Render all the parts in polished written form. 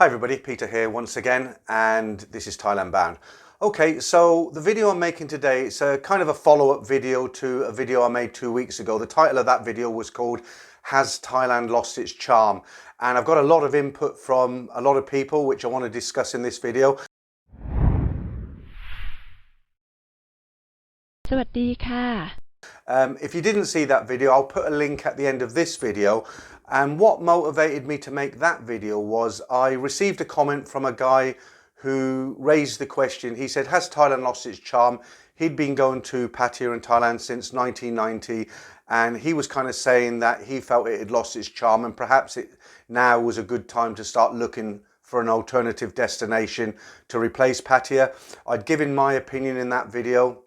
Hi everybody, Peter here once again, and this is Thailand Bound. Okay, so the video I'm making today, it's a kind of a follow-up video to a video I made 2 weeks ago. The title of that video was called Has Thailand Lost Its Charm? And I've got a lot of input from a lot of people which I want to discuss in this video. สวัสดีค่ะ If you didn't see that video, I'll put a link at the end of this video. And what motivated me to make that video was I received a comment from a guy who raised the question. He said, has Thailand lost its charm? He'd been going to Pattaya in Thailand since 1990, and he was kind of saying that he felt it had lost its charm, and perhaps it now was a good time to start looking for an alternative destination to replace Pattaya. I'd given my opinion in that video.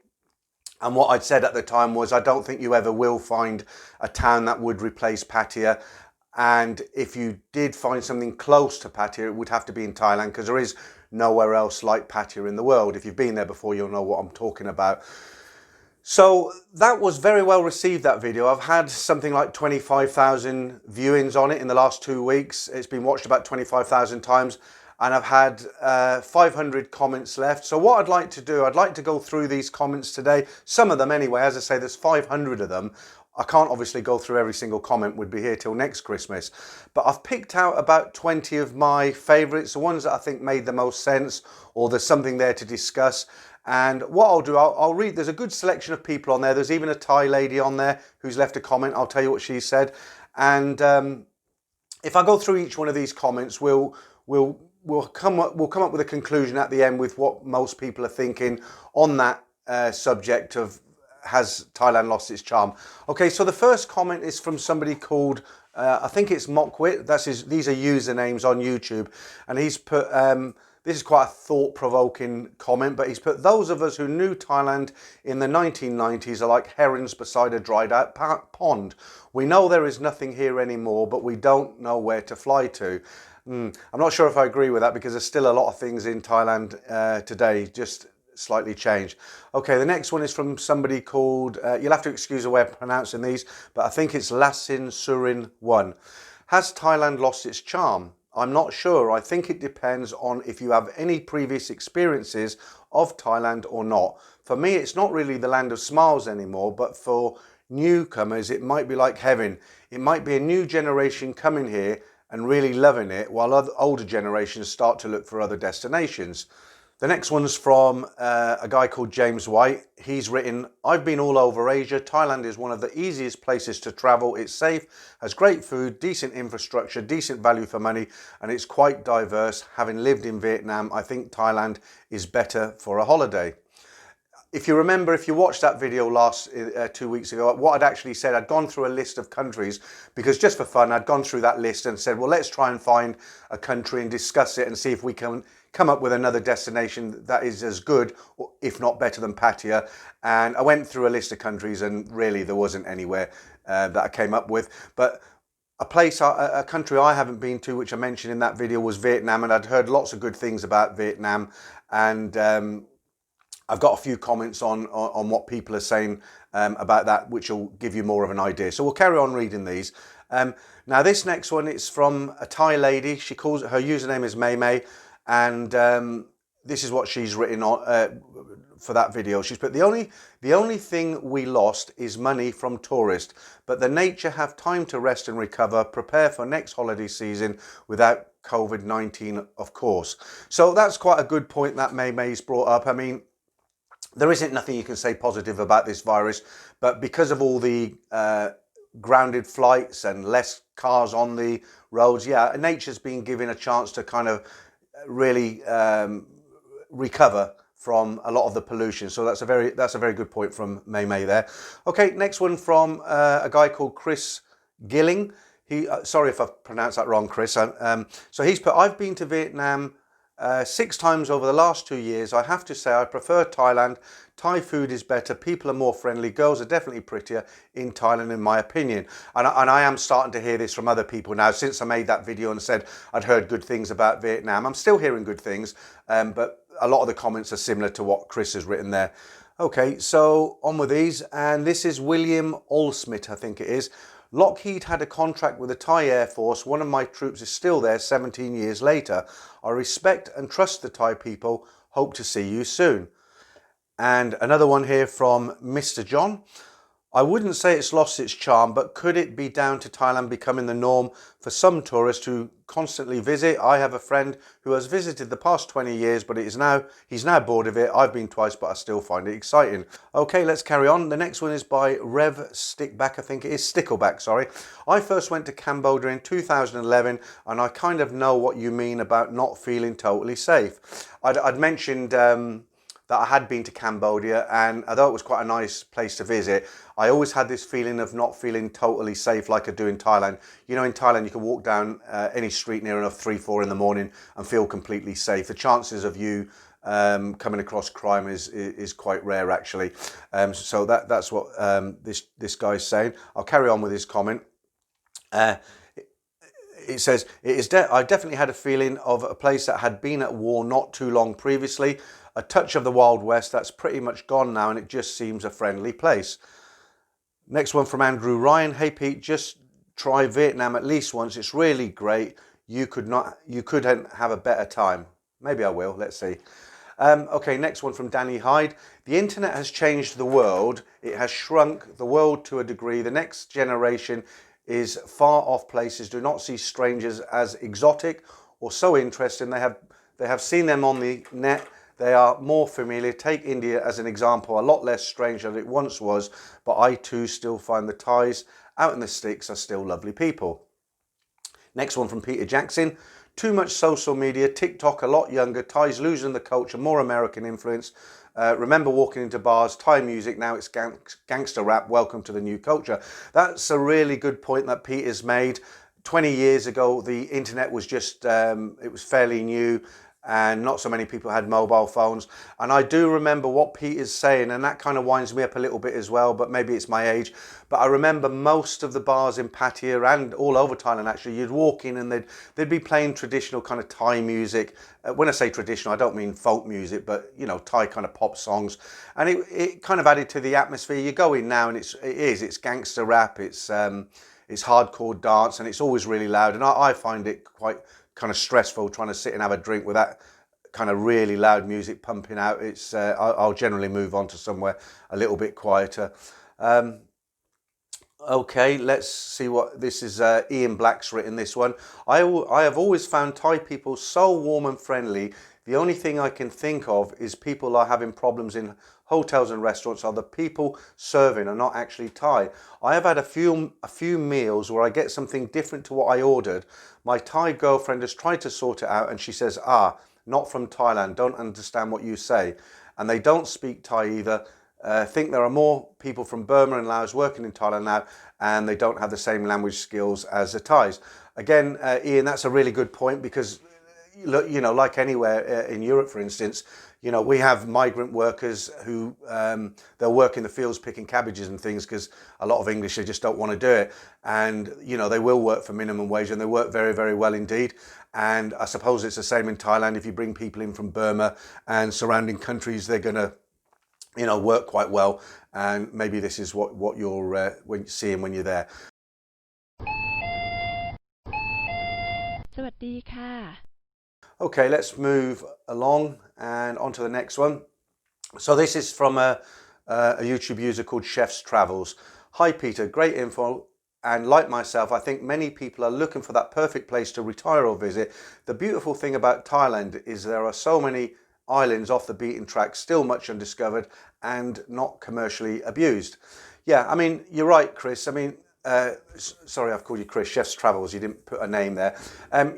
And what I'd said at the time was, I don't think you ever will find a town that would replace Pattaya. And if you did find something close to Pattaya, it would have to be in Thailand, because there is nowhere else like Pattaya in the world. If you've been there before, you'll know what I'm talking about. So that was very well received, that video. I've had something like 25,000 viewings on it in the last 2 weeks. It's been watched about 25,000 times. And I've had 500 comments left. So what I'd like to do, I'd like to go through these comments today. Some of them anyway, as I say, there's 500 of them. I can't obviously go through every single comment, we'd be here till next Christmas. But I've picked out about 20 of my favourites, the ones that I think made the most sense, or there's something there to discuss. And what I'll do, I'll read, there's a good selection of people on there. There's even a Thai lady on there who's left a comment. I'll tell you what she said. And if I go through each one of these comments, we'll come up with a conclusion at the end with what most people are thinking on that subject of has Thailand lost its charm. Okay, so the first comment is from somebody called I think it's Mokwit. These are usernames on YouTube, and he's put this is quite a thought-provoking comment, but he's put, those of us who knew Thailand in the 1990s are like herons beside a dried-out pond. We know there is nothing here anymore, but we don't know where to fly to. I'm not sure if I agree with that, because there's still a lot of things in Thailand today, just slightly changed. Okay, the next one is from somebody called, you'll have to excuse the way I'm pronouncing these, but I think it's Lasin Surin 1. Has Thailand lost its charm? I'm not sure. I think it depends on if you have any previous experiences of Thailand or not. For me, it's not really the land of smiles anymore, but for newcomers, it might be like heaven. It might be a new generation coming here and really loving it, while other older generations start to look for other destinations. The next one's from a guy called James White. He's written, I've been all over Asia. Thailand is one of the easiest places to travel. It's safe, has great food, decent infrastructure, decent value for money, and it's quite diverse. Having lived in Vietnam, I think Thailand is better for a holiday. If you remember, if you watched that video 2 weeks ago, what I'd actually said, I'd gone through a list of countries, because just for fun, I'd gone through that list and said, well, let's try and find a country and discuss it and see if we can come up with another destination that is as good, if not better than Pattaya. And I went through a list of countries, and really there wasn't anywhere that I came up with. But a country I haven't been to, which I mentioned in that video, was Vietnam, and I'd heard lots of good things about Vietnam. And I've got a few comments on what people are saying about that, which will give you more of an idea. So we'll carry on reading these. Now this next one, it's from a Thai lady. She calls it, her username is May May, and this is what she's written on for that video. She's put, the only thing we lost is money from tourists, but the nature have time to rest and recover, prepare for next holiday season without COVID-19, of course. So that's quite a good point that May May's brought up. I mean, there isn't nothing you can say positive about this virus, but because of all the grounded flights and less cars on the roads, yeah, nature's been given a chance to kind of really recover from a lot of the pollution. So that's a very good point from May May there. Okay, next one from a guy called Chris Gilling. Sorry if I've pronounced that wrong, Chris. So he's put, I've been to Vietnam 6 times over the last 2 years. I have to say I prefer Thailand. Thai food is better, people are more friendly, girls are definitely prettier in Thailand in my opinion. And I am starting to hear this from other people now. Since I made that video and said I'd heard good things about Vietnam, I'm still hearing good things, but a lot of the comments are similar to what Chris has written there. Okay, so on with these, and this is William Allsmith, I think it is. Lockheed had a contract with the Thai Air Force. One of my troops is still there 17 years later. I respect and trust the Thai people. Hope to see you soon. And another one here from Mr. John. I wouldn't say it's lost its charm, but could it be down to Thailand becoming the norm for some tourists who constantly visit? I have a friend who has visited the past 20 years, but he's now bored of it. I've been twice, but I still find it exciting. Okay, let's carry on. The next one is by Rev Stickback, I think it is, Stickleback, sorry. I first went to Cambodia in 2011, and I kind of know what you mean about not feeling totally safe. I'd mentioned that I had been to Cambodia, and although it was quite a nice place to visit, I always had this feeling of not feeling totally safe like I do in Thailand. You know, in Thailand you can walk down any street near enough 3-4 in the morning and feel completely safe. The chances of you coming across crime is quite rare, actually. So that's what this guy's saying. I'll carry on with his comment. It says, I definitely had a feeling of a place that had been at war not too long previously. A touch of the Wild West that's pretty much gone now, and it just seems a friendly place. Next one from Andrew Ryan. Hey Pete, just try Vietnam at least once. It's really great. You couldn't have a better time. Maybe I will. Let's see. Okay, next one from Danny Hyde. The internet has changed the world. It has shrunk the world to a degree. The next generation is far off places, do not see strangers as exotic or so interesting. They have seen them on the net. They are more familiar. Take India as an example, a lot less strange than it once was, but I too still find the Thais out in the sticks are still lovely people. Next one from Peter Jackson. Too much social media, TikTok a lot younger, Thais losing the culture, more American influence. Remember walking into bars, Thai music, now it's gangster rap, welcome to the new culture. That's a really good point that Peter's made. 20 years ago, the internet was just, it was fairly new, and not so many people had mobile phones. And I do remember what Peter's saying, and that kind of winds me up a little bit as well, but maybe it's my age. But I remember most of the bars in Pattaya and all over Thailand, actually, you'd walk in and they'd be playing traditional kind of Thai music. When I say traditional, I don't mean folk music, but, you know, Thai kind of pop songs. And it kind of added to the atmosphere. You go in now and it's gangster rap, it's hardcore dance, and it's always really loud. And I find it quite kind of stressful trying to sit and have a drink with that kind of really loud music pumping out. It's I'll generally move on to somewhere a little bit quieter. Okay, let's see what this is. Ian Black's written this one. I have always found Thai people so warm and friendly. The only thing I can think of is people are having problems in hotels and restaurants are the people serving are not actually Thai. I have had a few meals where I get something different to what I ordered. My Thai girlfriend has tried to sort it out and she says, not from Thailand, don't understand what you say. And they don't speak Thai either. Think there are more people from Burma and Laos working in Thailand now, and they don't have the same language skills as the Thais. Again, Ian, that's a really good point, because you know, like anywhere in Europe, for instance, you know, we have migrant workers who they'll work in the fields picking cabbages and things because a lot of English, they just don't want to do it. And, you know, they will work for minimum wage, and they work very, very well indeed. And I suppose it's the same in Thailand. If you bring people in from Burma and surrounding countries, they're going to, you know, work quite well. And maybe this is what you're seeing when you're there. สวัสดีค่ะ Okay, let's move along and on to the next one. So this is from a YouTube user called Chef's Travels. Hi Peter, great info. And like myself, I think many people are looking for that perfect place to retire or visit. The beautiful thing about Thailand is there are so many islands off the beaten track, still much undiscovered and not commercially abused. Yeah, I mean, you're right, Chris. I mean, sorry, I've called you Chris, Chef's Travels. You didn't put a name there.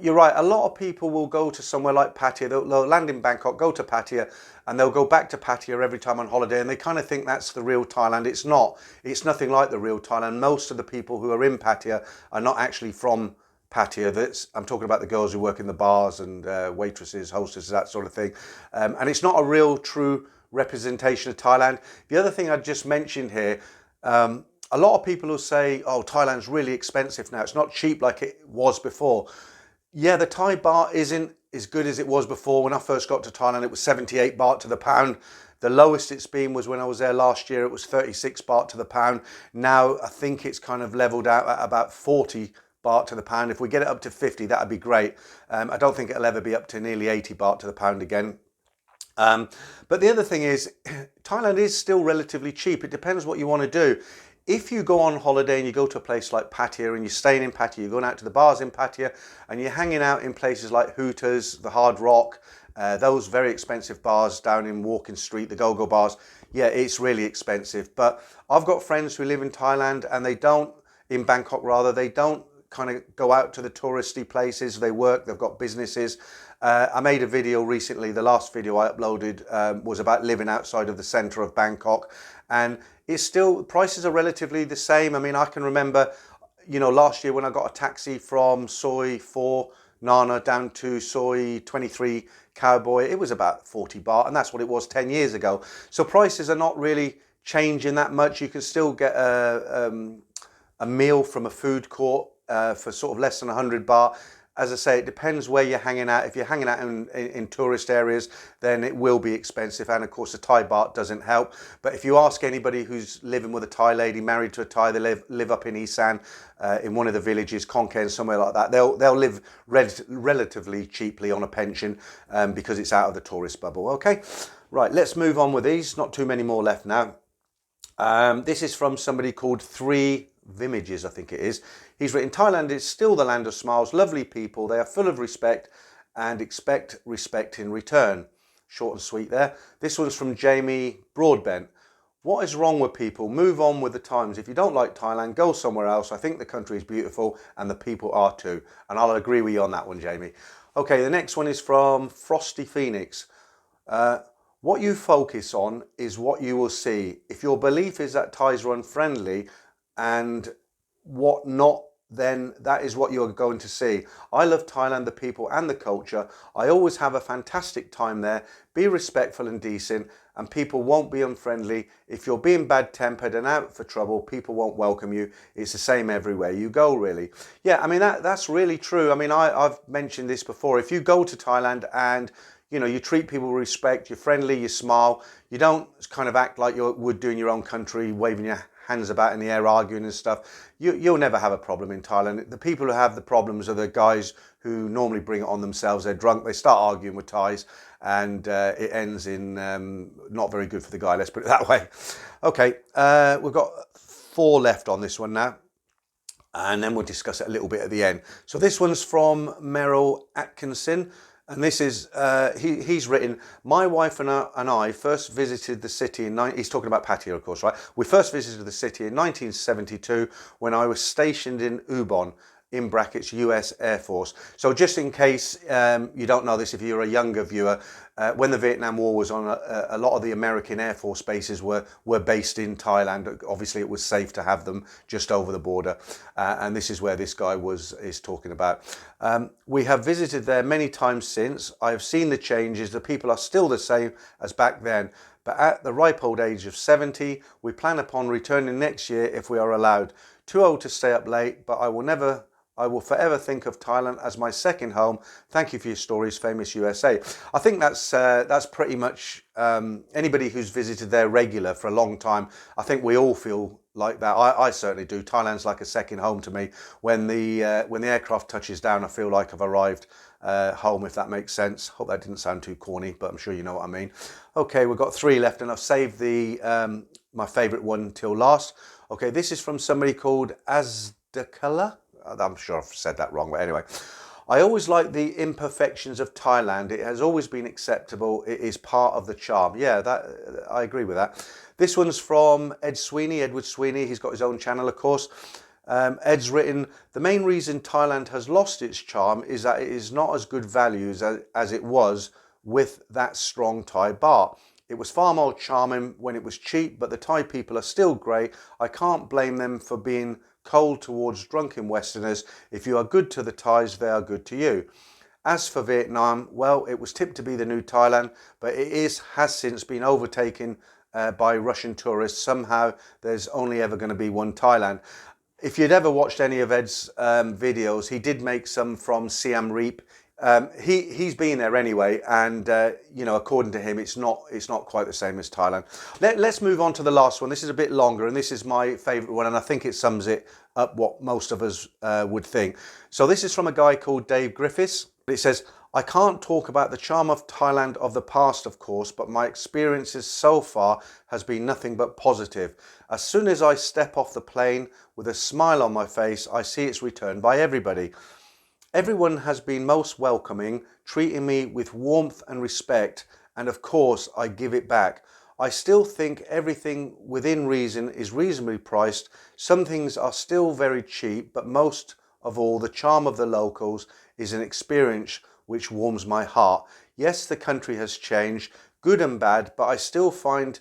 You're right. A lot of people will go to somewhere like Pattaya. They'll land in Bangkok, go to Pattaya, and they'll go back to Pattaya every time on holiday. And they kind of think that's the real Thailand. It's not. It's nothing like the real Thailand. Most of the people who are in Pattaya are not actually from Pattaya. I'm talking about the girls who work in the bars and waitresses, hostesses, that sort of thing. And it's not a real, true representation of Thailand. The other thing I just mentioned here, a lot of people will say, oh, Thailand's really expensive now. It's not cheap like it was before. Yeah, the Thai baht as good as it was before. When I first got to Thailand, it was 78 baht to the pound. The lowest it's been was when I was there last year. It was 36 baht to the pound. Now I think it's kind of leveled out at about 40 baht to the pound. If we get it up to 50, that'd be great. I don't think it'll ever be up to nearly 80 baht to the pound again. But the other thing is, Thailand is still relatively cheap. It depends what you want to do. If you go on holiday and you go to a place like Pattaya and you're staying in Pattaya, you're going out to the bars in Pattaya and you're hanging out in places like Hooters, the Hard Rock, those very expensive bars down in Walking Street, the go-go bars, yeah, it's really expensive. But I've got friends who live in Thailand and they don't, in Bangkok rather, they don't kind of go out to the touristy places. They work, they've got businesses. I made a video recently, the last video I uploaded was about living outside of the centre of Bangkok, and it's still, prices are relatively the same. I mean, I can remember, you know, last year when I got a taxi from Soi 4 Nana down to Soi 23 Cowboy, it was about 40 baht, and that's what it was 10 years ago. So prices are not really changing that much. You can still get a meal from a food court for sort of less than 100 baht. As I say, it depends where you're hanging out. If you're hanging out in tourist areas, then it will be expensive. And of course, the Thai baht doesn't help. But if you ask anybody who's living with a Thai lady, married to a Thai, they live up in Isan, in one of the villages, Khon Kaen, somewhere like that. They'll live relatively cheaply on a pension because it's out of the tourist bubble. Okay, right, let's move on with these. Not too many more left now. This is from somebody called 3 Vimages, I think it is. He's written, Thailand is still the land of smiles, lovely people. They are full of respect and expect respect in return. Short and sweet there. This one's from Jamie Broadbent. What is wrong with people? Move on with the times. If you don't like Thailand, go somewhere else. I think the country is beautiful and the people are too. And I'll agree with you on that one, Jamie. Okay, the next one is from Frosty Phoenix. What you focus on is what you will see. If your belief is that Thais are unfriendly and what not, then that is what you're going to see. I love Thailand, the people and the culture. I always have a fantastic time there. Be respectful and decent, and people won't be unfriendly. If you're being bad-tempered and out for trouble, people won't welcome you. It's the same everywhere you go, really. Yeah, I mean, that's really true. I mean, I've mentioned this before. If you go to Thailand and you know, you treat people with respect, you're friendly, you smile, you don't kind of act like you would do in your own country, waving your hands about in the air, arguing and stuff. You'll never have a problem in Thailand. The people who have the problems are the guys who normally bring it on themselves. They're drunk, they start arguing with Thais, and it ends in not very good for the guy, let's put it that way. Okay, we've got 4 left on this one now, and then we'll discuss it a little bit at the end. So this one's from Merrill Atkinson. And this is, he's written, my wife and I first visited the city he's talking about Pattaya, of course, right? We first visited the city in 1972 when I was stationed in Ubon, in brackets, US Air Force. So just in case you don't know this, if you're a younger viewer, when the Vietnam War was on, a lot of the American Air Force bases were based in Thailand. Obviously, it was safe to have them just over the border. And this is where this guy is talking about. We have visited there many times since. I have seen the changes. The people are still the same as back then. But at the ripe old age of 70, we plan upon returning next year if we are allowed. Too old to stay up late, but I will forever think of Thailand as my second home. Thank you for your stories, famous USA. I think that's pretty much anybody who's visited there regular for a long time. I think we all feel like that. I certainly do. Thailand's like a second home to me. When the aircraft touches down, I feel like I've arrived home, if that makes sense. Hope that didn't sound too corny, but I'm sure you know what I mean. Okay, we've got 3 left, and I've saved my favourite one till last. Okay, this is from somebody called Asdakala. I'm sure I've said that wrong, but anyway. I always like the imperfections of Thailand. It has always been acceptable. It is part of the charm. Yeah, I agree with that. This one's from Edward Sweeney. He's got his own channel, of course. Ed's written, the main reason Thailand has lost its charm is that it is not as good values as it was with that strong Thai baht. It was far more charming when it was cheap, but the Thai people are still great. I can't blame them for being cold towards drunken Westerners. If you are good to the Thais, they are good to you. As for Vietnam, well, it was tipped to be the new Thailand, but it has since been overtaken by Russian tourists. Somehow there's only ever going to be one Thailand. If you'd ever watched any of Ed's videos, he did make some from Siem Reap He's been there anyway, and you know, according to him, it's not quite the same as Thailand. Let's move on to the last one. This is a bit longer, and this is my favourite one, and I think it sums it up what most of us would think. So this is from a guy called Dave Griffiths. It says, I can't talk about the charm of Thailand of the past, of course, but my experiences so far has been nothing but positive. As soon as I step off the plane with a smile on my face, I see its return by everybody. Everyone has been most welcoming, treating me with warmth and respect, and of course I give it back. I still think everything within reason is reasonably priced. Some things are still very cheap, but most of all, the charm of the locals is an experience which warms my heart. Yes, the country has changed, good and bad, but I still find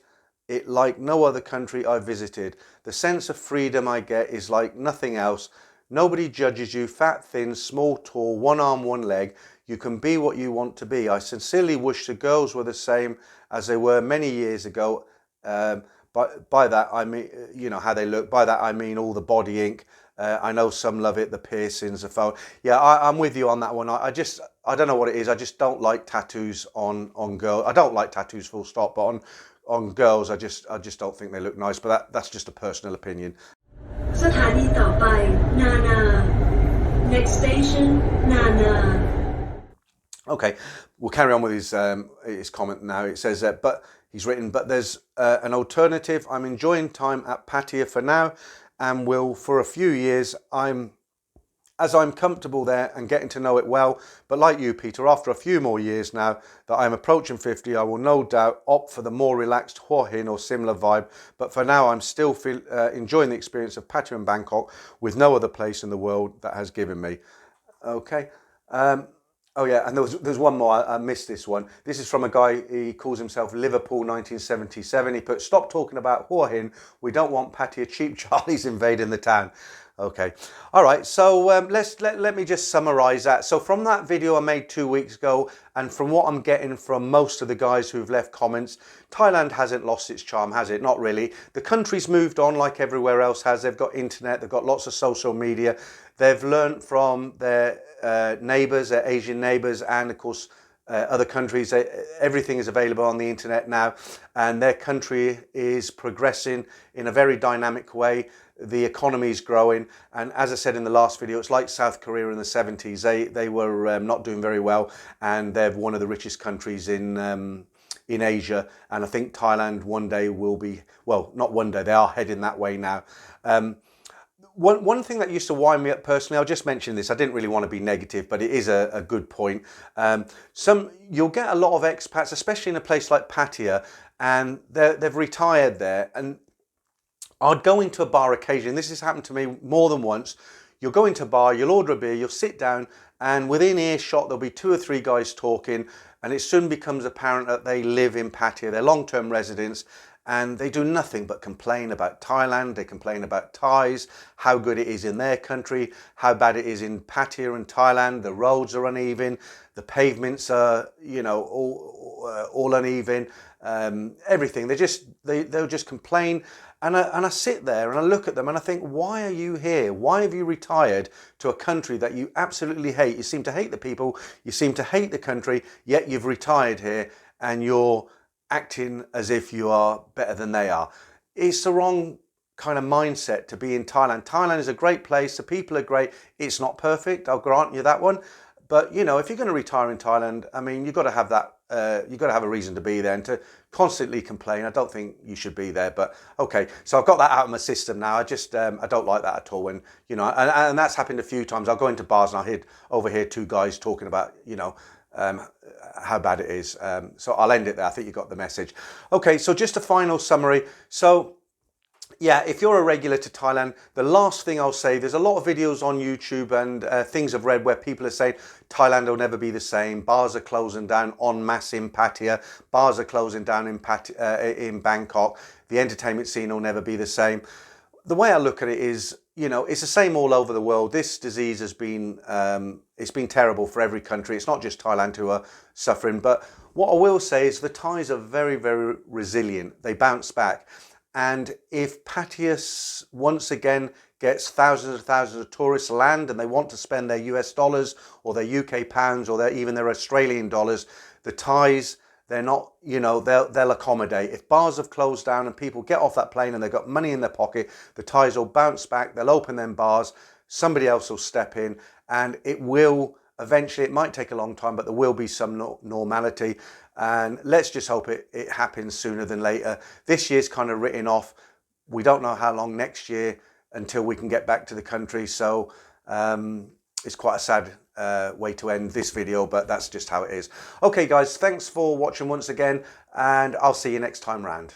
it like no other country I've visited. The sense of freedom I get is like nothing else. Nobody judges you, fat, thin, small, tall, one arm, one leg. You can be what you want to be. I sincerely wish the girls were the same as they were many years ago. By that I mean, you know, how they look. By that I mean all the body ink. I know some love it, the piercings, the phone. Yeah, I'm with you on that one. I don't know what it is. I just don't like tattoos on girls. I don't like tattoos full stop, but on girls, I just don't think they look nice. But that's just a personal opinion. สถานีต่อไปนานา next station นานา Okay, we'll carry on with his comment now. It says that, but he's written, but there's an alternative. I'm enjoying time at Pattaya for now, and will for a few years. I'm comfortable there and getting to know it well. But like you, Peter, after a few more years now that I'm approaching 50, I will no doubt opt for the more relaxed Hua Hin or similar vibe. But for now, I'm still enjoying the experience of Pattaya and Bangkok with no other place in the world that has given me. Okay. Oh yeah, and there's one more. I missed this one. This is from a guy. He calls himself Liverpool 1977. He put, "Stop talking about Hua Hin. We don't want Pattaya cheap Charlies invading the town." Okay, all right, so let me just summarize that. So from that video I made 2 weeks ago, and from what I'm getting from most of the guys who've left comments, Thailand hasn't lost its charm, has it? Not really. The country's moved on like everywhere else has. They've got internet, they've got lots of social media, they've learnt from their neighbours, their Asian neighbours, and of course other countries. Everything is available on the internet now, and their country is progressing in a very dynamic way. The economy is growing, and as I said in the last video, it's like South Korea in the 70s. They were not doing very well, and they're one of the richest countries in Asia. And I think Thailand one day will be, well, not one day, they are heading that way now. One thing that used to wind me up personally, I'll just mention this. I didn't really want to be negative, but it is a good point. You'll get a lot of expats, especially in a place like Pattaya, and they've retired there. And I'd go into a bar occasionally. This has happened to me more than once. You'll go into a bar, you'll order a beer, you'll sit down, and within earshot there'll be 2 or 3 guys talking, and it soon becomes apparent that they live in Pattaya, they're long-term residents, and they do nothing but complain about Thailand. They complain about Thais, how good it is in their country, how bad it is in Pattaya and Thailand. The roads are uneven, the pavements are, you know, all uneven, everything. They'll just complain. And I sit there and I look at them and I think, why are you here? Why have you retired to a country that you absolutely hate? You seem to hate the people, you seem to hate the country, yet you've retired here and you're acting as if you are better than they are. It's the wrong kind of mindset to be in Thailand. Thailand is a great place, the people are great. It's not perfect, I'll grant you that one. But you know, if you're going to retire in Thailand, I mean, you've got to have that. You've got to have a reason to be there, and to constantly complain, I don't think you should be there. But okay, so I've got that out of my system now. I don't like that at all. When you know, and that's happened a few times. I'll go into bars and I'll overhear 2 guys talking about, you know, how bad it is. So I'll end it there. I think you got the message. Okay, so just a final summary. So yeah, if you're a regular to Thailand, the last thing I'll say, there's a lot of videos on YouTube and things I've read where people are saying Thailand will never be the same. Bars are closing down en masse in Pattaya. Bars are closing down in Bangkok. The entertainment scene will never be the same. The way I look at it is, you know, it's the same all over the world. This disease has been, it's been terrible for every country. It's not just Thailand who are suffering. But what I will say is the Thais are very, very resilient. They bounce back. And if Patius once again gets thousands and thousands of tourists land and they want to spend their US dollars or their UK pounds or even their Australian dollars, the Thais, they're not, you know, they'll accommodate. If bars have closed down and people get off that plane and they've got money in their pocket, the Thais will bounce back, they'll open them bars, somebody else will step in, and it will eventually, it might take a long time, but there will be some normality. And let's just hope it happens sooner than later. This year's kind of written off. We don't know how long next year until we can get back to the country. So it's quite a sad way to end this video, but that's just how it is. Okay, guys, thanks for watching once again, and I'll see you next time round.